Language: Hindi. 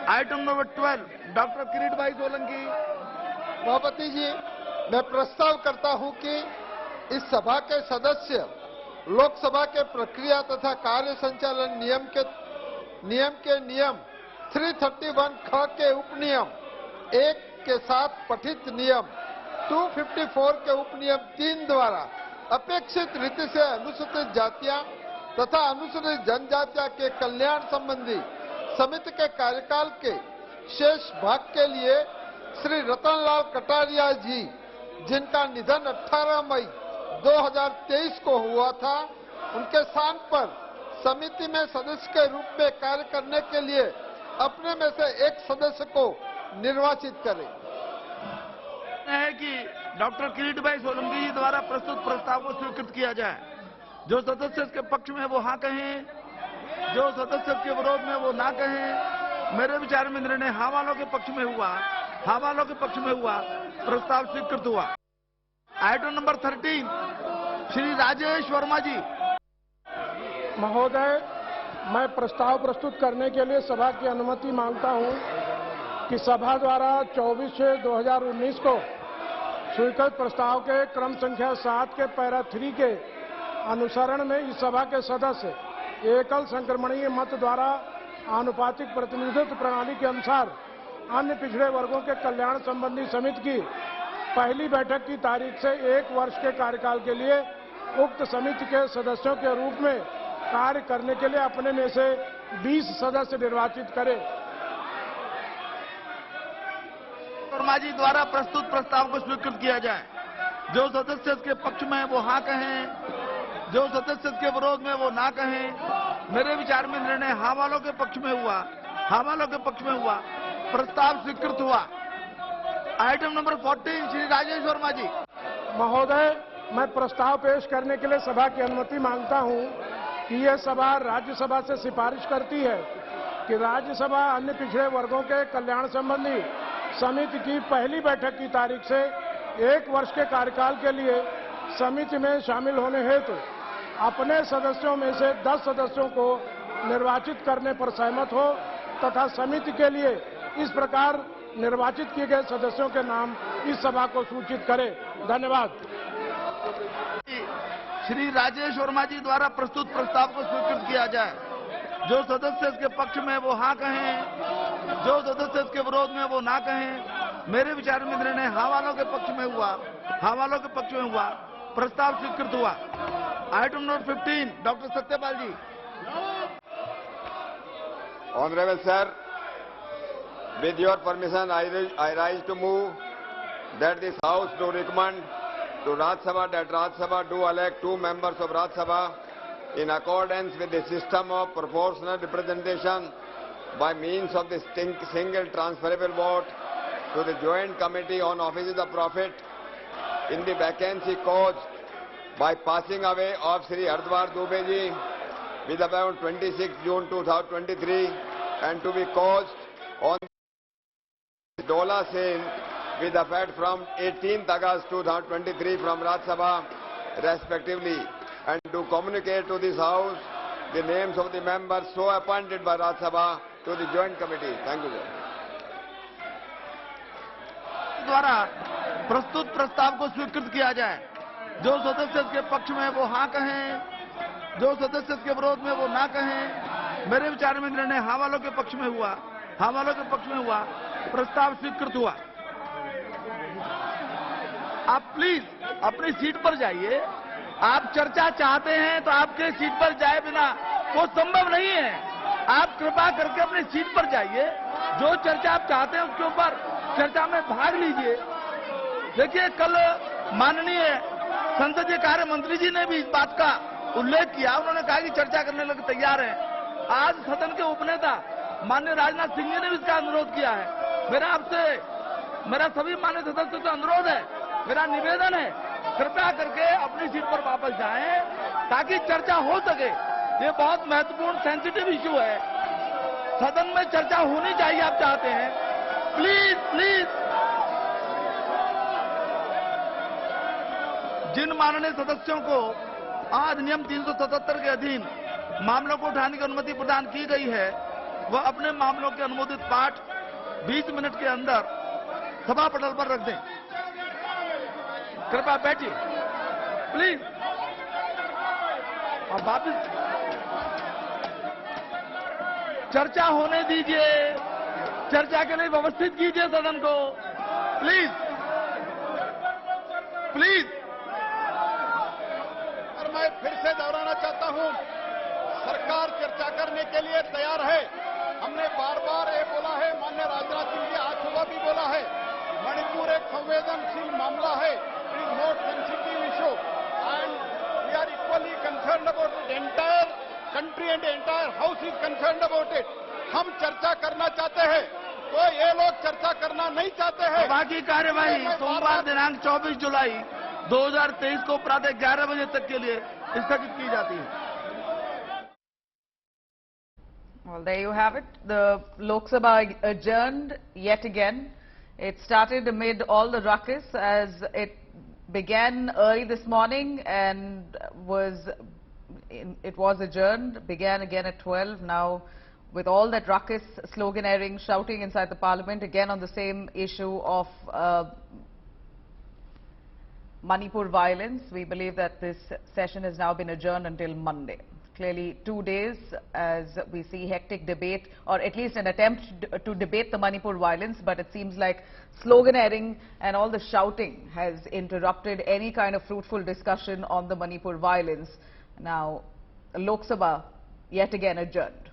आइटम नंबर 12, डॉक्टर किरीट भाई सोलंकी। सभापति जी, मैं प्रस्ताव करता हूं कि इस सभा के सदस्य लोकसभा के प्रक्रिया तथा कार्य संचालन नियम के नियम 331 ख के उपनियम 1 के साथ पठित नियम 254 के उपनियम 3 द्वारा अपेक्षित रीति से अनुसूचित जातियां तथा अनुसूचित जनजातियों के कल्याण संबंधी समिति के कार्यकाल के शेष भाग के लिए श्री रतनलाल कटारिया जी, जिनका निधन 18 मई 2023 को हुआ था, उनके स्थान पर समिति में सदस्य के रूप में कार्य करने के लिए अपने में से एक सदस्य को निर्वाचित करें। है कि डॉक्टर किरीट भाई सोलंकी जी द्वारा प्रस्तुत प्रस्ताव को स्वीकृत किया जाए। जो सदस्य इसके पक्ष में वो हाँ कहें, जो सदस्य के विरोध में वो ना कहें। मेरे विचार में निर्णय हाँ वालों के पक्ष में हुआ, हाँ वालों के पक्ष में हुआ, प्रस्ताव स्वीकृत हुआ। आइटम नंबर 13, श्री राजेश वर्मा जी। महोदय, मैं प्रस्ताव प्रस्तुत करने के लिए सभा की अनुमति मांगता हूं कि सभा द्वारा 24/6/2019 को स्वीकृत प्रस्ताव के क्रम संख्या 7 के पैरा 3 के अनुसरण में इस सभा के सदस्य एकल संक्रमणीय मत द्वारा आनुपातिक प्रतिनिधित्व प्रणाली के अनुसार अन्य पिछड़े वर्गों के कल्याण संबंधी समिति की पहली बैठक की तारीख से 1 वर्ष के कार्यकाल के लिए उक्त समिति के सदस्यों के रूप में कार्य करने के लिए अपने में से 20 सदस्य निर्वाचित करें। वर्मा जी द्वारा प्रस्तुत प्रस्ताव को स्वीकृत किया जाए। जो सदस्य इसके पक्ष में वो हाँ कहें, जो सदस्य इसके विरोध में वो ना कहें। मेरे विचार में निर्णय हाँ वालों के पक्ष में हुआ, हाँ वालों के पक्ष में हुआ, प्रस्ताव स्वीकृत हुआ। आइटम नंबर 14, श्री राजेश वर्मा जी। महोदय, मैं प्रस्ताव पेश करने के लिए सभा की अनुमति मांगता हूं कि यह सभा राज्यसभा से सिफारिश करती है कि राज्यसभा अन्य पिछड़े वर्गों के कल्याण संबंधी समिति की पहली बैठक की तारीख से 1 वर्ष के कार्यकाल के लिए समिति में शामिल होने हेतु अपने सदस्यों में से 10 सदस्यों को निर्वाचित करने पर सहमत हो तथा समिति के लिए इस प्रकार निर्वाचित किए गए सदस्यों के नाम इस सभा को सूचित करें। धन्यवाद। श्री राजेश वर्मा जी द्वारा प्रस्तुत प्रस्ताव को स्वीकृत किया जाए। जो सदस्य इसके पक्ष में वो हाँ कहें, जो सदस्य इसके विरोध में वो ना कहें। मेरे विचार में निर्णय हाँ वालों के पक्ष में हुआ, हाँ वालों के पक्ष में हुआ, प्रस्ताव स्वीकृत हुआ। Item number 15, doctor Satyapal ji. Honorable sir, with your permission, I rise to move that this House do recommend to Rajya Sabha that Rajya Sabha do elect 2 members of Rajya Sabha in accordance with the system of proportional representation by means of the single transferable vote to the Joint Committee on Offices of Profit in the vacancy caused by passing away of Sri Hardwar Dubey ji with about 26 June 2023 and to be caused on Dola Sen with effect from 18th August 2023 from Rajya Sabha respectively, and to communicate to this House the names of the members so appointed by Rajya Sabha to the Joint Committee. Thank you, sir. द्वारा प्रस्तुत प्रस्ताव को स्वीकृत किया जाए। जो सदस्य इसके पक्ष में वो हाँ कहें, जो सदस्य इसके विरोध में वो ना कहें। मेरे विचार में निर्णय हाँ वालों के पक्ष में हुआ, हाँ वालों के पक्ष में हुआ, प्रस्ताव स्वीकृत हुआ। आप प्लीज अपनी सीट पर जाइए। आप चर्चा चाहते हैं तो आपके सीट पर जाए बिना वो संभव नहीं है। आप कृपा करके अपनी सीट पर जाइए। जो चर्चा आप चाहते हैं उसके ऊपर चर्चा में भाग लीजिए। देखिए, कल माननीय संसदीय कार्य मंत्री जी ने भी इस बात का उल्लेख किया। उन्होंने कहा कि चर्चा करने लगे तैयार हैं। आज सदन के उपनेता माननीय राजनाथ सिंह जी ने भी इसका अनुरोध किया है। मेरा सभी माननीय सदस्यों से अनुरोध है, मेरा निवेदन है, कृपया करके अपनी सीट पर वापस जाएं ताकि चर्चा हो सके। ये बहुत महत्वपूर्ण सेंसिटिव इश्यू है। सदन में चर्चा होनी चाहिए। आप चाहते हैं, प्लीज प्लीज। जिन माननीय सदस्यों को आज नियम 377 के अधीन मामलों को उठाने की अनुमति प्रदान की गई है, वह अपने मामलों के अनुमोदित पाठ 20 मिनट के अंदर सभा पटल पर रख दें। कृपया बैठिए प्लीज। और वापिस चर्चा होने दीजिए, चर्चा के लिए व्यवस्थित कीजिए सदन को प्लीज प्लीज। और मैं फिर से दोहराना चाहता हूं, सरकार चर्चा करने के लिए तैयार है। हमने बार बार ये बोला है, माननीय राजनाथ सिंह जी आज सुबह भी बोला है, मणिपुर एक संवेदनशील मामला है, it is not sensitive issue and we are equally concerned about it. Entire country and entire house is concerned about it. हम चर्चा करना चाहते हैं तो ये लोग चर्चा करना नहीं चाहते हैं। बाकी कार्यवाही सोमवार दिनांक 24 जुलाई 2023 को प्रातः 11 बजे तक के लिए स्थगित की जाती है। Well, there you have it. The Lok Sabha adjourned yet again. It started amid all the ruckus as it began early this morning and it was adjourned, began again at 12. Now, with all that ruckus, sloganeering, shouting inside the parliament, again on the same issue of Manipur violence, we believe that this session has now been adjourned until Monday. Clearly 2 days as we see hectic debate, or at least an attempt to debate the Manipur violence, but it seems like sloganeering and all the shouting has interrupted any kind of fruitful discussion on the Manipur violence. Now, Lok Sabha yet again adjourned.